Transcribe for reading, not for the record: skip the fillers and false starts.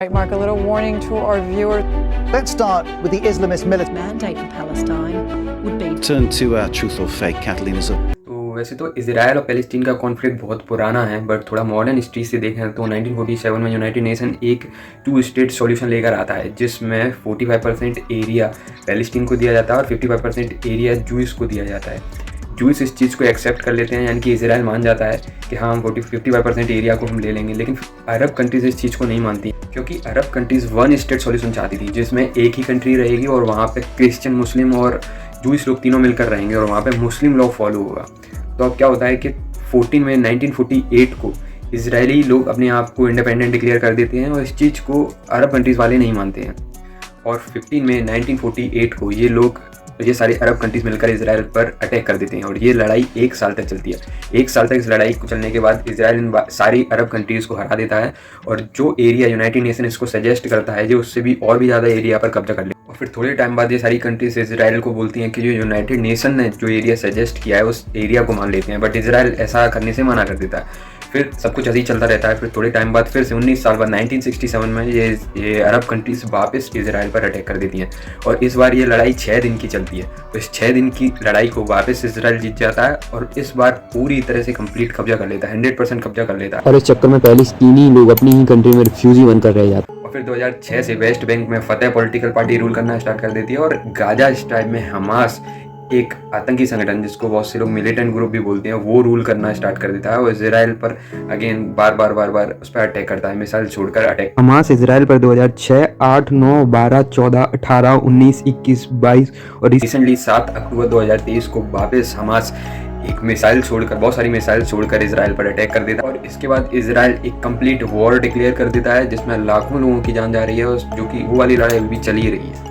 Right, Mark, a little warning to our viewers. Let's start with the Islamist military. Mandate for Palestine would be Turn to truth or fake, Catalina's तो वैसे तो Israel और Palestine का conflict बहुत पुराना है, but थोड़ा modern history से देखें तो 1947 में यूनाइटेड नेशन एक 2 स्टेट सॉल्यूशन लेकर आता है, जिसमें 45% एरिया पैलेस्टीन को दिया जाता है और 55% एरिया जूइस को दिया जाता है। जूइस इस चीज़ को एक्सेप्ट कर लेते हैं, यानी कि इजराइल मान जाता है कि हाँ हम 55% एरिया को हम ले लेंगे, लेकिन अरब कंट्रीज़ इस चीज़ को नहीं मानती, क्योंकि अरब कंट्रीज़ 1 स्टेट सॉल्यूशन चाहती थी, जिसमें एक ही कंट्री रहेगी और वहाँ पे क्रिश्चियन, मुस्लिम और जूइस लोग तीनों मिलकर रहेंगे और वहाँ पे मुस्लिम लॉ फॉलो होगा। तो अब क्या होता है कि 14 में 1948 को इजरायली लोग अपने आप को इंडिपेंडेंट डिक्लेयर कर देते हैं और इस चीज़ को अरब कंट्रीज़ वाले नहीं मानते हैं। और 15 में 1948 को ये सारे अरब कंट्रीज़ मिलकर इजराइल पर अटैक कर देते हैं और ये लड़ाई 1 साल तक चलती है। 1 साल तक इस लड़ाई को चलने के बाद इजराइल इन सारी अरब कंट्रीज़ को हरा देता है और जो एरिया यूनाइटेड नेशन इसको सजेस्ट करता है, जो उससे भी और भी ज़्यादा एरिया पर कब्जा कर ले। और फिर थोड़े टाइम बाद ये सारी कंट्रीज इजराइल को बोलती हैं कि जो यूनाइटेड नेशन ने जो एरिया सजेस्ट किया है उस एरिया को मान लेते हैं, बट इजराइल ऐसा करने से मना कर देता है। फिर सब कुछ ऐसे ही चलता रहता है। फिर थोड़े टाइम बाद फिर से 19 साल बाद 1967 में ये अरब कंट्रीज वापस इजराइल पर अटैक कर देती हैं और इस बार ये लड़ाई 6 दिन की चलती है। तो इस 6 दिन की लड़ाई को वापस इजराइल जीत जाता है और इस बार पूरी तरह से कंप्लीट कब्जा कर लेता है, 100% कब्जा कर लेता है। और इस चक्कर में पैलेस्टीनी लोग अपनी ही कंट्री में रिफ्यूजी बनकर रह जाते हैं। और फिर 2006 से वेस्ट बैंक में फतेह पॉलिटिकल पार्टी रूल करना स्टार्ट कर देती है और गाजा स्ट्राइप में हमास एक आतंकी संगठन, जिसको बहुत से लोग मिलिटेंट ग्रुप भी बोलते हैं, वो रूल करना स्टार्ट कर देता है और इजराइल पर अगेन बार बार उस पर अटैक करता है, मिसाइल छोड़कर अटैक। हमास इजराइल पर 2006, 8, 9, 12, 14, 18, 19, 21, 22 और रिसेंटली 7 अक्टूबर 2023 को वापस हमास एक मिसाइल छोड़कर, बहुत सारी मिसाइल छोड़कर इजराइल पर अटैक कर देता है और इसके बाद इजराइल एक कंप्लीट वॉर डिक्लेयर कर देता है, जिसमें लाखों लोगों की जान जा रही है, जो कि वो वाली लड़ाई अभी भी चल ही रही है।